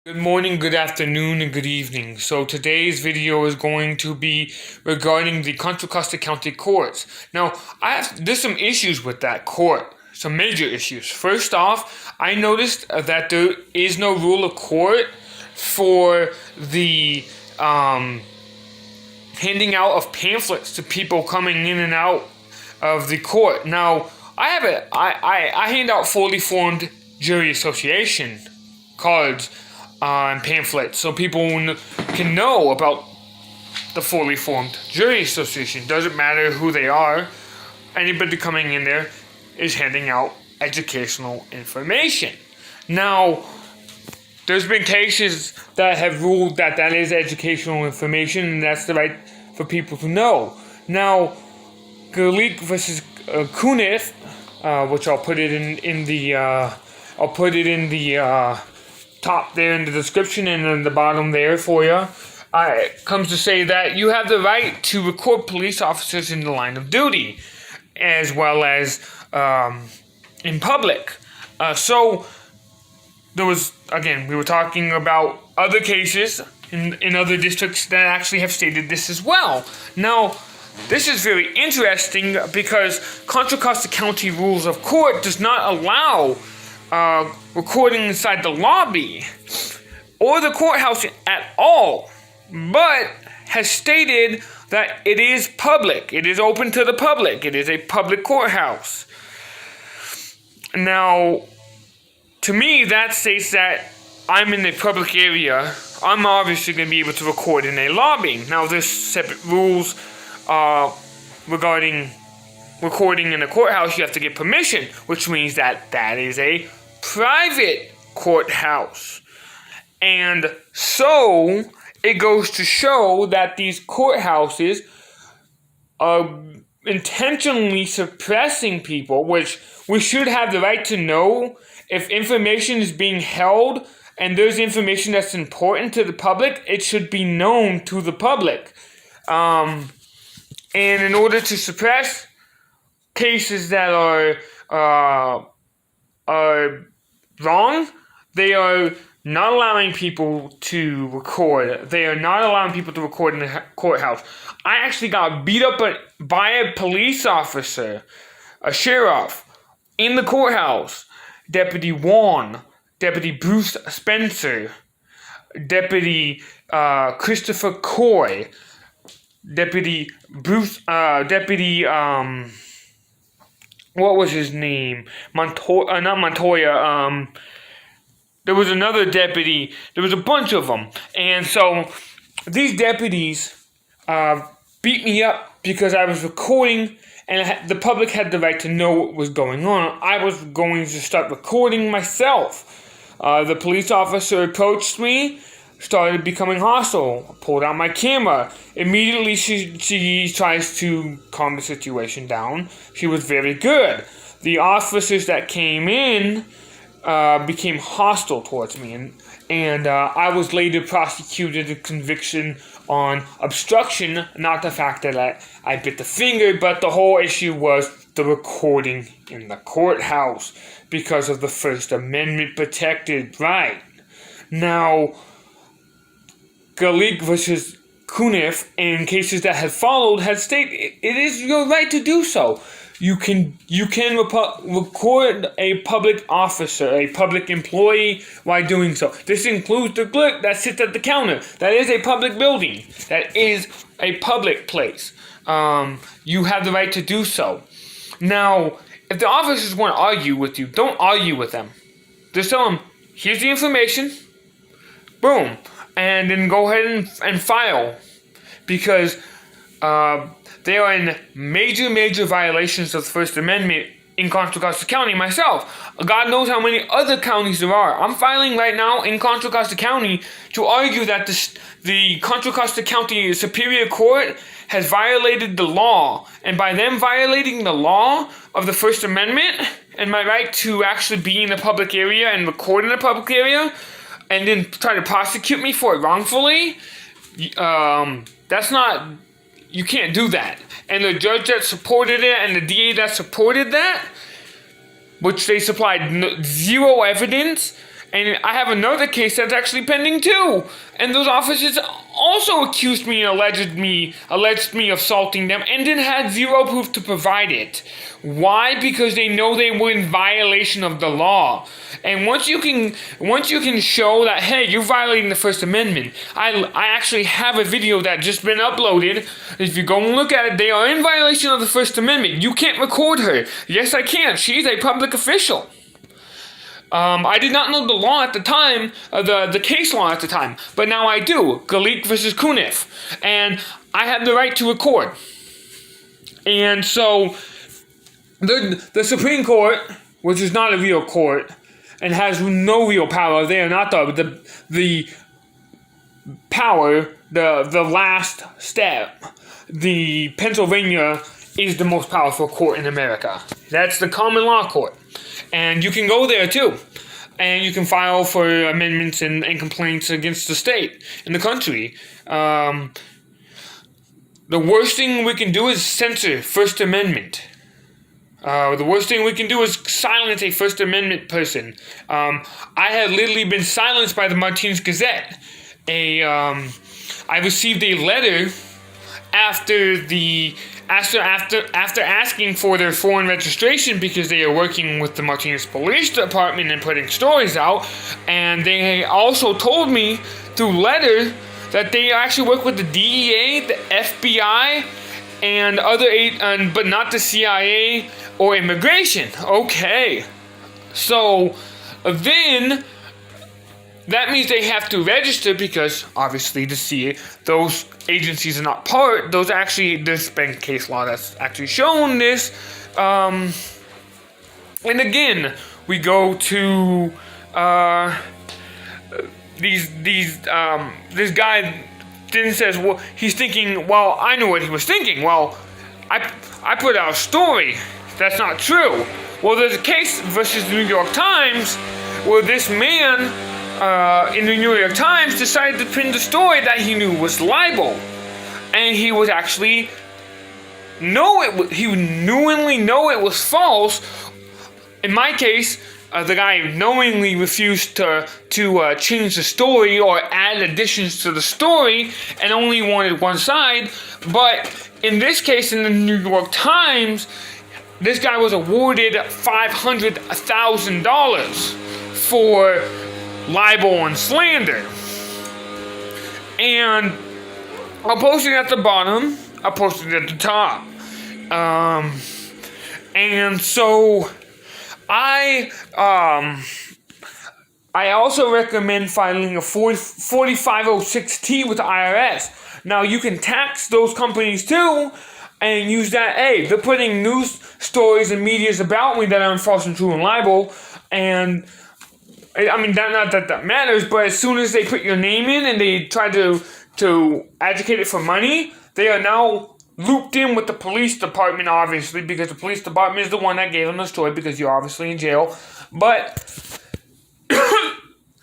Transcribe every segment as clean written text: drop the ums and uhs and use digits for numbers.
Good morning, good afternoon, and good evening. So today's video is going to be regarding the Contra Costa County Courts. Now, there's some issues with that court, some major issues. First off, I noticed that there is no rule of court for the handing out of pamphlets to people coming in and out of the court. Now, I hand out fully formed jury association cards and pamphlets so people can know about the fully formed jury association. Doesn't matter who they are, anybody coming in there is handing out educational information. Now, there's been cases that have ruled that that is educational information and that's the right for people to know. Now, Galik versus Cuniff, which I'll put it in the top there in the description and in the bottom there for you. It comes to say that you have the right to record police officers in the line of duty, as well as in public. So there was, again, we were talking about other cases in other districts that actually have stated this as well. Now, this is very interesting because Contra Costa County Rules of Court does not allow recording inside the lobby or the courthouse at all, but has stated that it is public. It is open to the public. It is a public courthouse. Now, to me, that states that I'm in a public area. I'm obviously going to be able to record in a lobby. Now, there's separate rules regarding recording in a courthouse. You have to get permission, which means that that is a private courthouse. And so it goes to show that these courthouses are intentionally suppressing people, which we should have the right to know if information is being held and there's information that's important to the public. It should be known to the public. And in order to suppress cases that are wrong, they are not allowing people to record. They are not allowing people to record in the courthouse. I actually got beat up by a police officer, a sheriff, in the courthouse. Deputy Juan, Deputy Bruce Spencer, Deputy Christopher Coy, Deputy what was his name? Not Montoya. There was another deputy. There was a bunch of them. And so these deputies beat me up because I was recording and the public had the right to know what was going on. I was going to start recording myself. The police officer approached me, started becoming hostile, pulled out my camera. Immediately she tries to calm the situation down. She was very good. The officers that came in became hostile towards me, and I was later prosecuted a conviction on obstruction, not the fact that I bit the finger, but the whole issue was the recording in the courthouse because of the First Amendment protected right. Now, Galik versus Cuniff, in cases that have followed, has stated it is your right to do so. You can record a public officer, a public employee, while doing so. This includes the clerk that sits at the counter. That is a public building. That is a public place. You have the right to do so. Now, if the officers want to argue with you, don't argue with them. Just tell them, here's the information. Boom. And then go ahead and file. Because they are in major violations of the First Amendment in Contra Costa County myself. God knows how many other counties there are. I'm filing right now in Contra Costa County to argue that the Contra Costa County Superior Court has violated the law. And by them violating the law of the First Amendment and my right to actually be in a public area and record in a public area and then try to prosecute me for it wrongfully, that's not... You can't do that. And the judge that supported it and the DA that supported that, which they supplied zero evidence And I have another case that's actually pending too. And those officers also accused me and alleged me of assaulting them, and then had zero proof to provide it. Why? Because they know they were in violation of the law. And once you can show that, hey, you're violating the First Amendment. I actually have a video that just been uploaded. If you go and look at it, they are in violation of the First Amendment. You can't record her. Yes, I can. She's a public official. I did not know the law at the time, the case law at the time, but now I do. Galik versus Cunniff. And I have the right to record. And so, the Supreme Court, which is not a real court, and has no real power, they are not the power, the last step. The Pennsylvania is the most powerful court in America. That's the common law court. And you can go there too. And you can file for amendments and complaints against the state and the country. The worst thing we can do is censor First Amendment. The worst thing we can do is silence a First Amendment person. I had literally been silenced by the Martinez Gazette. I received a letter after asking for their foreign registration because they are working with the Martinez Police Department and putting stories out, and they also told me through letter that they actually work with the DEA, the FBI, and but not the CIA or immigration. Okay, so then that means they have to register because, obviously, to see those agencies are not part. There's been case law that's actually shown this. And again, we go to this guy then says, well, he's thinking, well, I know what he was thinking. Well, I put out a story. That's not true. Well, there's a case versus the New York Times where this man in the New York Times decided to print a story that he knew was libel, and he was actually he knowingly know it was false. In my case, the guy knowingly refused to change the story or add additions to the story and only wanted one side. But in this case, in the New York Times, this guy was awarded $500,000 for libel and slander. And I'll post it at the bottom, I'll post it at the top. And so I also recommend filing a 4506T with the IRS. Now you can tax those companies too and use that. Hey, they're putting news stories and medias about me that I'm false and true and libel, and I mean, not that matters, but as soon as they put your name in and they try to advocate it for money, they are now looped in with the police department, obviously, because the police department is the one that gave them the story because you're obviously in jail. But,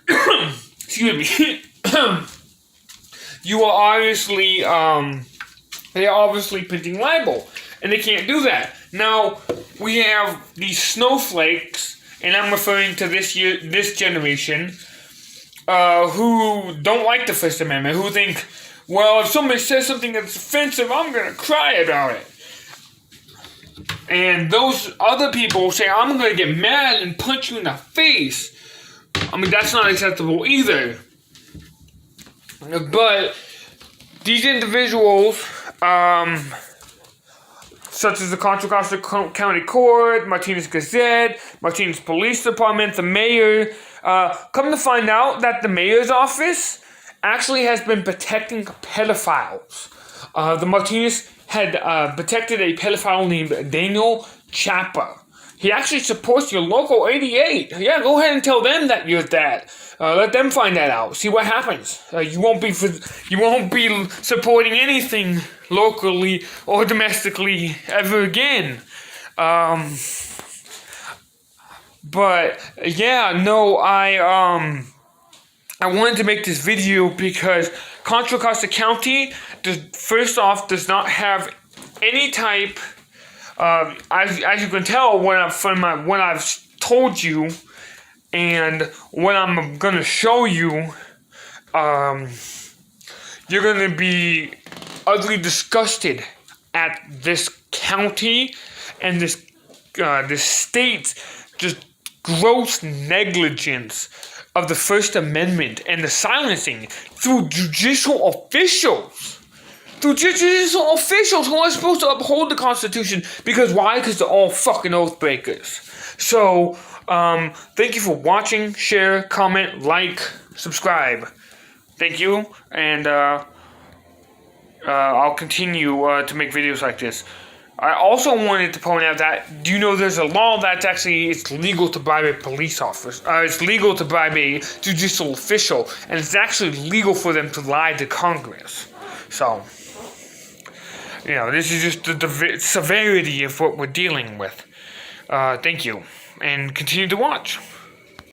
excuse me, you are obviously, they are obviously printing libel, and they can't do that. Now, we have these snowflakes, and I'm referring to this generation, who don't like the First Amendment, who think, well, if somebody says something that's offensive, I'm going to cry about it. And those other people say, I'm going to get mad and punch you in the face. I mean, that's not acceptable either. But these individuals, such as the Contra Costa County Court, Martinez Gazette, Martinez Police Department, the mayor, come to find out that the mayor's office actually has been protecting pedophiles. The Martinez had protected a pedophile named Daniel Chapa. He actually supports your local 88. Yeah, go ahead and tell them that you're that. Let them find that out. See what happens. You won't be supporting anything locally or domestically ever again. But yeah, no, I wanted to make this video because Contra Costa County does not have any type. As you can tell when I've told you And what I'm gonna show you, you're gonna be utterly disgusted at this county and this state's just gross negligence of the First Amendment and the silencing through judicial officials. Through judicial officials who are supposed to uphold the Constitution. Because why? Because they're all fucking oath breakers. So, thank you for watching, share, comment, like, subscribe. Thank you, and I'll continue to make videos like this. I also wanted to point out that, do you know there's a law that's actually, it's legal to bribe a police officer. It's legal to bribe a judicial official, and it's actually legal for them to lie to Congress. So, this is just the severity of what we're dealing with. Thank you, and continue to watch.